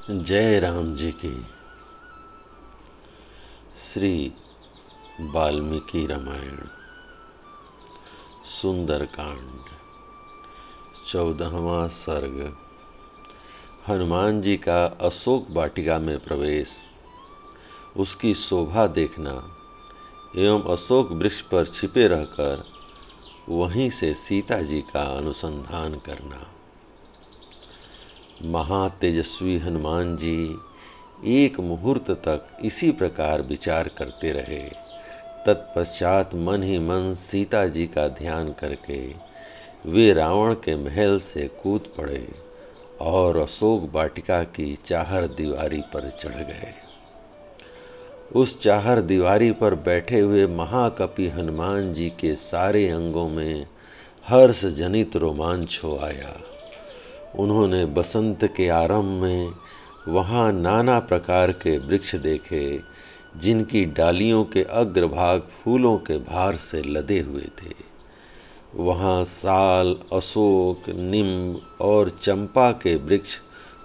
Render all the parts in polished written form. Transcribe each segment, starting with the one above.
जय राम जी की। श्री वाल्मीकि रामायण सुंदरकांड 14वां सर्ग। हनुमान जी का अशोक वाटिका में प्रवेश, उसकी शोभा देखना एवं अशोक वृक्ष पर छिपे रहकर वहीं से सीता जी का अनुसंधान करना। महातेजस्वी हनुमान जी एक मुहूर्त तक इसी प्रकार विचार करते रहे। तत्पश्चात मन ही मन सीता जी का ध्यान करके वे रावण के महल से कूद पड़े और अशोक वाटिका की चाहर दीवारी पर चढ़ गए। उस चाहर दीवारी पर बैठे हुए महाकपि हनुमान जी के सारे अंगों में हर्ष जनित रोमांच हो आया। उन्होंने बसंत के आरंभ में वहां नाना प्रकार के वृक्ष देखे, जिनकी डालियों के अग्रभाग फूलों के भार से लदे हुए थे। वहां साल, अशोक, नीम और चंपा के वृक्ष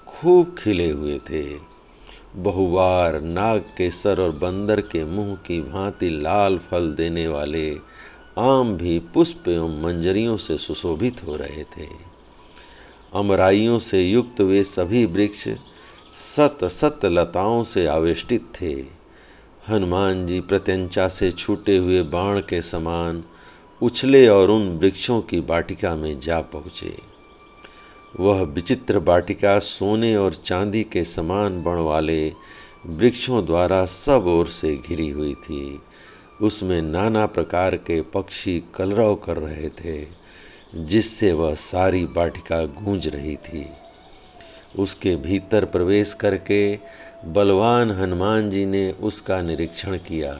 खूब खिले हुए थे। बहुवार, नाग केसर और बंदर के मुंह की भांति लाल फल देने वाले आम भी पुष्प एवं मंजरियों से सुशोभित हो रहे थे। अमराइयों से युक्त वे सभी वृक्ष सत सत लताओं से आवेष्टित थे। हनुमान जी प्रत्यंचा से छूटे हुए बाण के समान उछले और उन वृक्षों की वाटिका में जा पहुँचे। वह विचित्र वाटिका सोने और चांदी के समान बण वाले वृक्षों द्वारा सब ओर से घिरी हुई थी। उसमें नाना प्रकार के पक्षी कलरव कर रहे थे, जिससे वह सारी वाटिका गूंज रही थी। उसके भीतर प्रवेश करके बलवान हनुमान जी ने उसका निरीक्षण किया।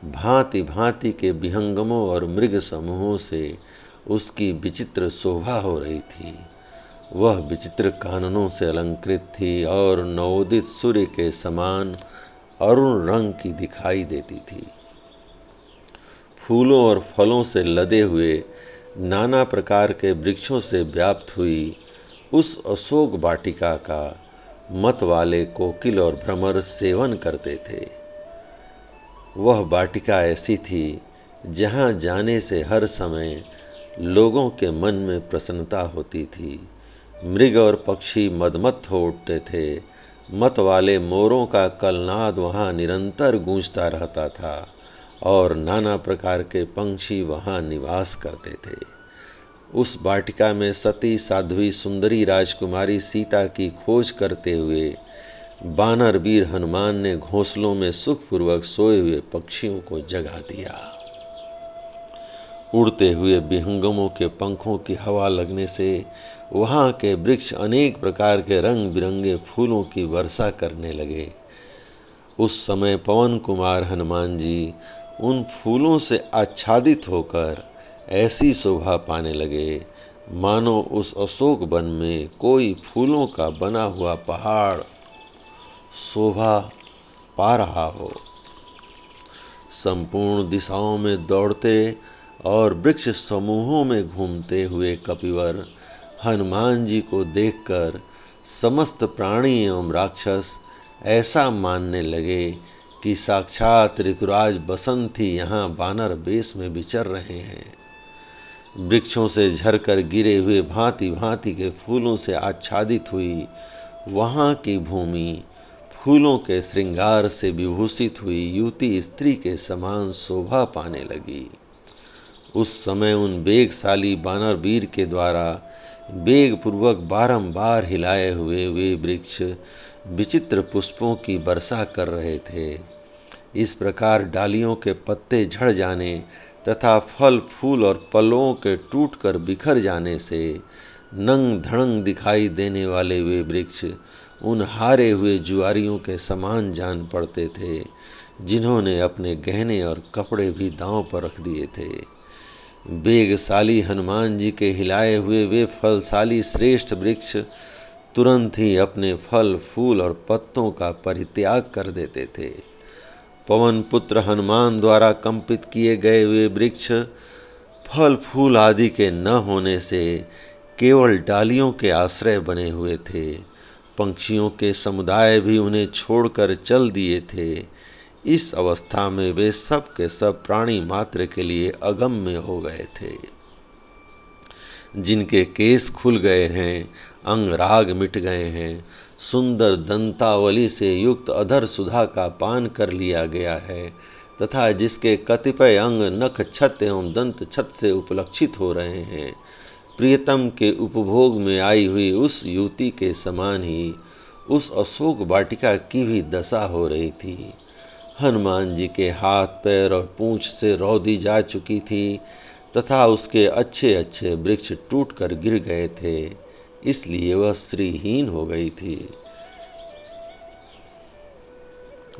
भांति भांति के विहंगमों और मृग समूहों से उसकी विचित्र शोभा हो रही थी। वह विचित्र काननों से अलंकृत थी और नवोदित सूर्य के समान अरुण रंग की दिखाई देती थी। फूलों और फलों से लदे हुए नाना प्रकार के वृक्षों से व्याप्त हुई उस अशोक वाटिका का मत वाले कोकिल और भ्रमर सेवन करते थे। वह वाटिका ऐसी थी जहां जाने से हर समय लोगों के मन में प्रसन्नता होती थी। मृग और पक्षी मदमत्त हो उठते थे। मत वाले मोरों का कलनाद वहां निरंतर गूंजता रहता था और नाना प्रकार के पंछी वहां निवास करते थे। उस वाटिका में सती साध्वी सुंदरी राजकुमारी सीता की खोज करते हुए बानर वीर हनुमान ने घोंसलों में सुखपूर्वक सोए हुए पक्षियों को जगा दिया। उड़ते हुए विहंगमों के पंखों की हवा लगने से वहां के वृक्ष अनेक प्रकार के रंग बिरंगे फूलों की वर्षा करने लगे। उस समय पवन कुमार हनुमान जी उन फूलों से आच्छादित होकर ऐसी शोभा पाने लगे मानो उस अशोक वन में कोई फूलों का बना हुआ पहाड़ शोभा पा रहा हो। संपूर्ण दिशाओं में दौड़ते और वृक्ष समूहों में घूमते हुए कपिवर हनुमान जी को देखकर समस्त प्राणी एवं राक्षस ऐसा मानने लगे कि साक्षात ऋतुराज बसंत ही यहाँ वानर वेश में विचर रहे हैं। वृक्षों से झरकर गिरे हुए भांति भांति के फूलों से आच्छादित हुई वहां की भूमि फूलों के श्रृंगार से विभूषित हुई युवती स्त्री के समान शोभा पाने लगी। उस समय उन वेगशाली बानर वीर के द्वारा वेग पूर्वक बारंबार हिलाए हुए वे वृक्ष विचित्र पुष्पों की वर्षा कर रहे थे। इस प्रकार डालियों के पत्ते झड़ जाने तथा फल फूल और पल्लवों के टूटकर बिखर जाने से नंग धड़ंग दिखाई देने वाले वे वृक्ष उन हारे हुए जुआरियों के समान जान पड़ते थे, जिन्होंने अपने गहने और कपड़े भी दांव पर रख दिए थे। वेगशाली हनुमान जी के हिलाए हुए वे फलशाली श्रेष्ठ वृक्ष तुरंत ही अपने फल फूल और पत्तों का परित्याग कर देते थे। पवन पुत्र हनुमान द्वारा कंपित किए गए वे वृक्ष फल फूल आदि के न होने से केवल डालियों के आश्रय बने हुए थे। पंछियों के समुदाय भी उन्हें छोड़कर चल दिए थे। इस अवस्था में वे सब के सब प्राणी मात्र के लिए अगम्य हो गए थे। जिनके केस खुल गए हैं, अंग राग मिट गए हैं, सुंदर दंतावली से युक्त अधर सुधा का पान कर लिया गया है तथा जिसके कतिपय अंग नख छत एवं दंत छत से उपलक्षित हो रहे हैं, प्रियतम के उपभोग में आई हुई उस युवती के समान ही उस अशोक वाटिका की भी दशा हो रही थी। हनुमान जी के हाथ पैर और पूंछ से रौदी जा चुकी थी तथा उसके अच्छे अच्छे वृक्ष टूटकर गिर गए थे, इसलिए वह श्रीहीन हो गई थी।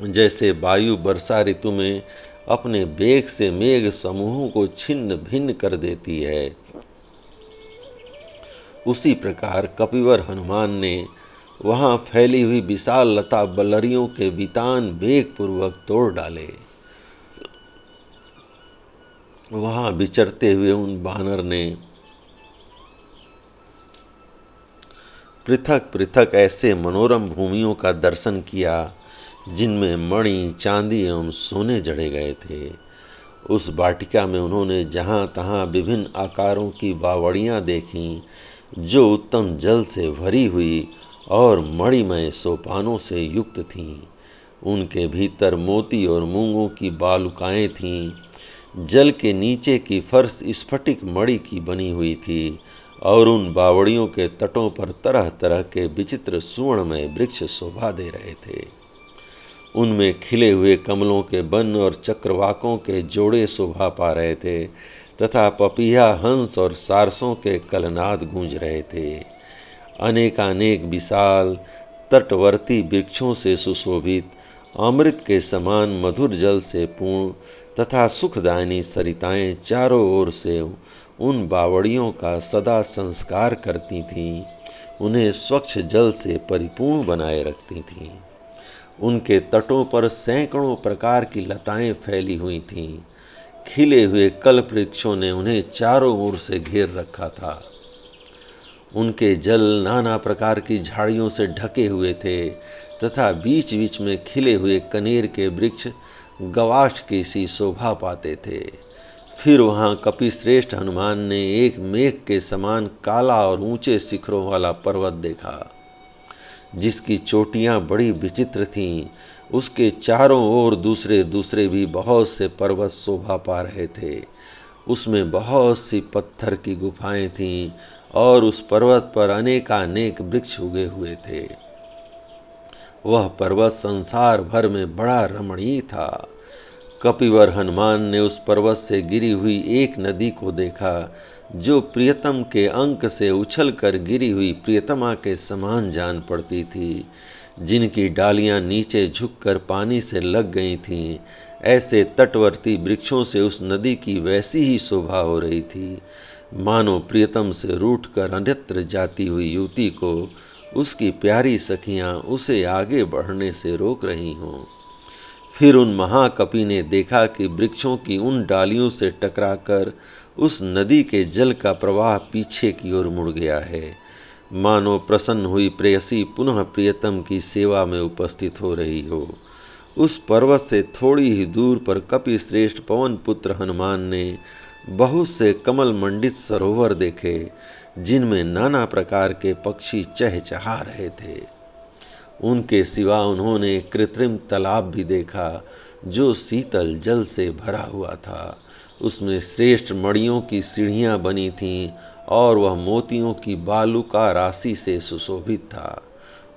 जैसे वायु वर्षा ऋतु में अपने वेग से मेघ समूहों को छिन्न भिन्न कर देती है, उसी प्रकार कपिवर हनुमान ने वहां फैली हुई विशाल लता बल्लरियों के वितान वेग पूर्वक तोड़ डाले। वहां विचरते हुए उन वानर ने पृथक पृथक ऐसे मनोरम भूमियों का दर्शन किया जिनमें मणि, चांदी एवं सोने जड़े गए थे। उस वाटिका में उन्होंने जहां तहां विभिन्न आकारों की बावड़ियां देखीं, जो उत्तम जल से भरी हुई और मणिमय सोपानों से युक्त थीं। उनके भीतर मोती और मूंगों की बालुकाएं थीं। जल के नीचे की फर्श स्फटिक मणि की बनी हुई थी और उन बावड़ियों के तटों पर तरह तरह के विचित्र सुवर्णमय वृक्ष शोभा दे रहे थे। उनमें खिले हुए कमलों के वन और चक्रवाकों के जोड़े शोभा पा रहे थे तथा पपीहा, हंस और सारसों के कलनाद गूंज रहे थे। अनेकानेक विशाल तटवर्ती वृक्षों से सुशोभित, अमृत के समान मधुर जल से पूर्ण तथा सुखदायिनी सरिताएं चारों ओर से उन बावड़ियों का सदा संस्कार करती थीं, उन्हें स्वच्छ जल से परिपूर्ण बनाए रखती थीं। उनके तटों पर सैकड़ों प्रकार की लताएं फैली हुई थीं। खिले हुए कल्प वृक्षों ने उन्हें चारों ओर से घेर रखा था। उनके जल नाना प्रकार की झाड़ियों से ढके हुए थे तथा बीच बीच में खिले हुए कनेर के वृक्ष गवाक्ष की सी शोभा पाते थे। फिर वहां कपिश्रेष्ठ हनुमान ने एक मेघ के समान काला और ऊंचे शिखरों वाला पर्वत देखा, जिसकी चोटियां बड़ी विचित्र थीं। उसके चारों ओर दूसरे दूसरे भी बहुत से पर्वत शोभा पा रहे थे। उसमें बहुत सी पत्थर की गुफाएं थीं और उस पर्वत पर अनेकानेक वृक्ष उगे हुए थे। वह पर्वत संसार भर में बड़ा रमणीय था। कपिवर हनुमान ने उस पर्वत से गिरी हुई एक नदी को देखा, जो प्रियतम के अंक से उछलकर गिरी हुई प्रियतमा के समान जान पड़ती थी। जिनकी डालियां नीचे झुककर पानी से लग गई थीं, ऐसे तटवर्ती वृक्षों से उस नदी की वैसी ही शोभा हो रही थी, मानो प्रियतम से रूठकर अन्यत्र जाती हुई युवती को उसकी प्यारी सखियां उसे आगे बढ़ने से रोक रही हों। फिर उन महाकपि ने देखा कि वृक्षों की उन डालियों से टकराकर उस नदी के जल का प्रवाह पीछे की ओर मुड़ गया है, मानो प्रसन्न हुई प्रेयसी पुनः प्रियतम की सेवा में उपस्थित हो रही हो। उस पर्वत से थोड़ी ही दूर पर कपिश्रेष्ठ पवन पुत्र हनुमान ने बहुत से कमल मंडित सरोवर देखे, जिनमें नाना प्रकार के पक्षी चहचहा रहे थे। उनके सिवा उन्होंने कृत्रिम तालाब भी देखा, जो शीतल जल से भरा हुआ था। उसमें श्रेष्ठ मणियों की सीढ़ियां बनी थीं और वह मोतियों की बालुका राशि से सुशोभित था।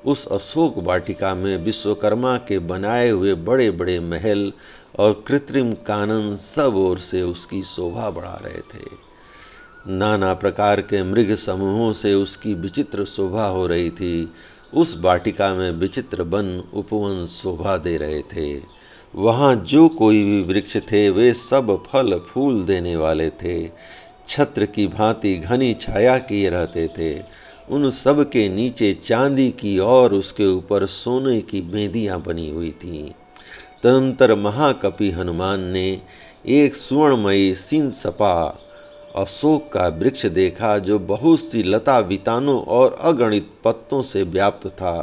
उस अशोक वाटिका में विश्वकर्मा के बनाए हुए बड़े बड़े महल और कृत्रिम कानन सब ओर से उसकी शोभा बढ़ा रहे थे। नाना प्रकार के मृग समूहों से उसकी विचित्र शोभा हो रही थी। उस वाटिका में विचित्र वन उपवन शोभा दे रहे थे। वहां जो कोई भी वृक्ष थे, वे सब फल फूल देने वाले थे। छत्र की भांति घनी छाया किए रहते थे। उन सब के नीचे चांदी की और उसके ऊपर सोने की बेदियां बनी हुई थीं। तदंतर महाकपि हनुमान ने एक सुवर्णमयी सिंह सपा अशोक का वृक्ष देखा, जो बहुत सी लता वितानों और अगणित पत्तों से व्याप्त था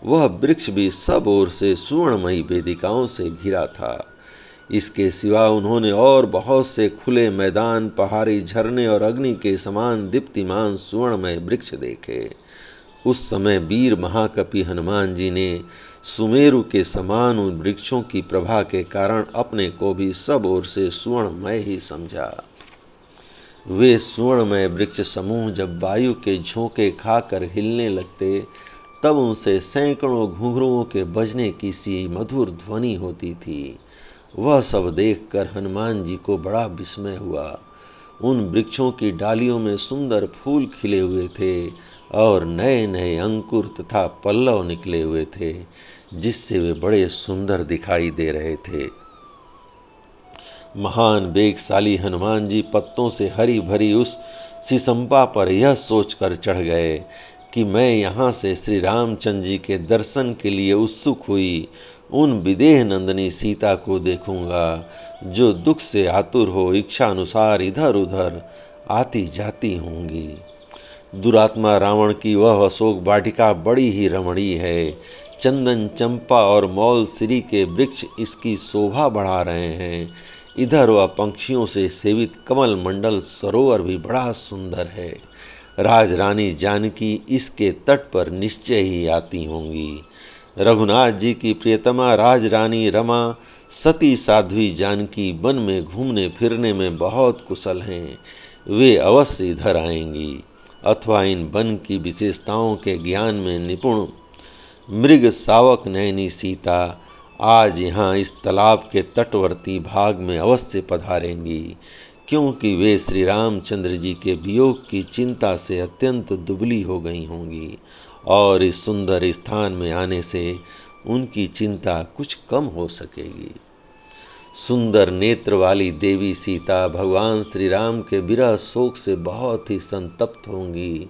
वह वृक्ष भी सब ओर से सुवर्णमयी वेदिकाओं से घिरा था। इसके सिवा उन्होंने और बहुत से खुले मैदान, पहाड़ी झरने और अग्नि के समान दीप्तिमान सुवर्णमय वृक्ष देखे। उस समय वीर महाकपि हनुमान जी ने सुमेरु के समान उन वृक्षों की प्रभा के कारण अपने को भी सब ओर से सुवर्णमय ही समझा। वे सुवर्णमय वृक्ष समूह जब वायु के झोंके खाकर हिलने लगते, तब उनसे सैकड़ों घुंघरुओं के बजने की सी मधुर ध्वनि होती थी। वह सब देखकर हनुमान जी को बड़ा विस्मय हुआ। उन वृक्षों की डालियों में सुंदर फूल खिले हुए थे और नए नए अंकुर तथा पल्लव निकले हुए थे, जिससे वे बड़े सुंदर दिखाई दे रहे थे। महान वेगशाली हनुमान जी पत्तों से हरी भरी उस सिसंपा पर यह सोचकर चढ़ गए कि मैं यहाँ से श्री रामचंद्र जी के दर्शन के लिए उत्सुक हुई उन विदेह नंदिनी सीता को देखूंगा, जो दुख से आतुर हो इच्छा अनुसार इधर उधर आती जाती होंगी। दुरात्मा रावण की वह अशोक वाटिका बड़ी ही रमणीय है। चंदन, चंपा और मौल श्री के वृक्ष इसकी शोभा बढ़ा रहे हैं। इधर वह पंक्षियों से सेवित कमल मंडल सरोवर भी बड़ा सुंदर है। राजरानी जानकी इसके तट पर निश्चय ही आती होंगी। रघुनाथ जी की प्रियतमा राजरानी रमा, सती साध्वी जानकी वन में घूमने फिरने में बहुत कुशल हैं। वे अवश्य इधर आएंगी, अथवा इन वन की विशेषताओं के ज्ञान में निपुण मृग सावक नयनी सीता आज यहाँ इस तालाब के तटवर्ती भाग में अवश्य पधारेंगी, क्योंकि वे श्री रामचंद्र जी के वियोग की चिंता से अत्यंत दुबली हो गई होंगी और इस सुंदर स्थान में आने से उनकी चिंता कुछ कम हो सकेगी। सुंदर नेत्र वाली देवी सीता भगवान श्री राम के विरह शोक से बहुत ही संतप्त होंगी।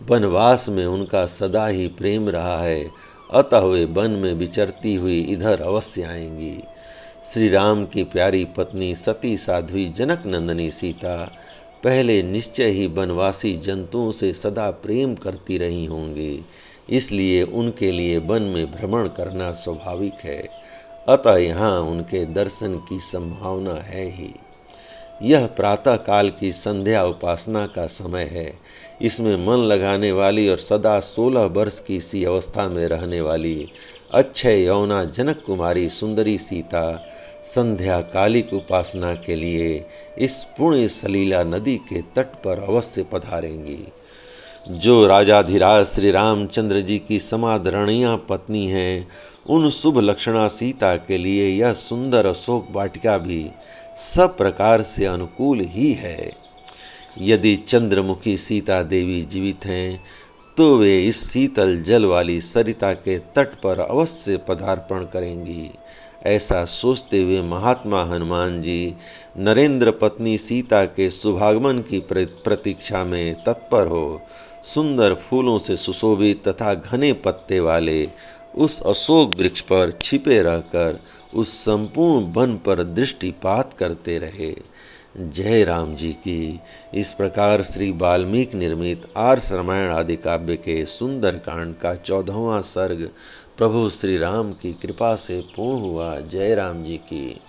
वनवास में उनका सदा ही प्रेम रहा है, अतः वे वन में विचरती हुई इधर अवश्य आएंगी। श्री राम की प्यारी पत्नी सती साध्वी जनक नंदिनी सीता पहले निश्चय ही वनवासी जंतुओं से सदा प्रेम करती रही होंगी, इसलिए उनके लिए वन में भ्रमण करना स्वाभाविक है। अतः यहाँ उनके दर्शन की संभावना है ही। यह प्रातः काल की संध्या उपासना का समय है। इसमें मन लगाने वाली और सदा 16 वर्ष की सी अवस्था में रहने वाली अक्षय यौना जनक कुमारी सुंदरी सीता संध्या कालिक उपासना के लिए इस पुण्य सलीला नदी के तट पर अवश्य पधारेंगी। जो राजाधिराज श्री रामचंद्र जी की समादरणीय पत्नी हैं, उन शुभ लक्षणा सीता के लिए यह सुंदर अशोक वाटिका भी सब प्रकार से अनुकूल ही है। यदि चंद्रमुखी सीता देवी जीवित हैं, तो वे इस शीतल जल वाली सरिता के तट पर अवश्य पदार्पण करेंगी। ऐसा सोचते हुए महात्मा हनुमान जी नरेंद्र पत्नी सीता के शुभागमन की प्रतीक्षा में तत्पर हो सुंदर फूलों से सुशोभित तथा घने पत्ते वाले उस अशोक वृक्ष पर छिपे रहकर उस संपूर्ण वन पर दृष्टिपात करते रहे। जय राम जी की। इस प्रकार श्री वाल्मीकि निर्मित आर्ष रामायण आदि काव्य के सुंदर कांड का 14वां सर्ग प्रभु श्री राम की कृपा से पूर्ण हुआ। जय राम जी की।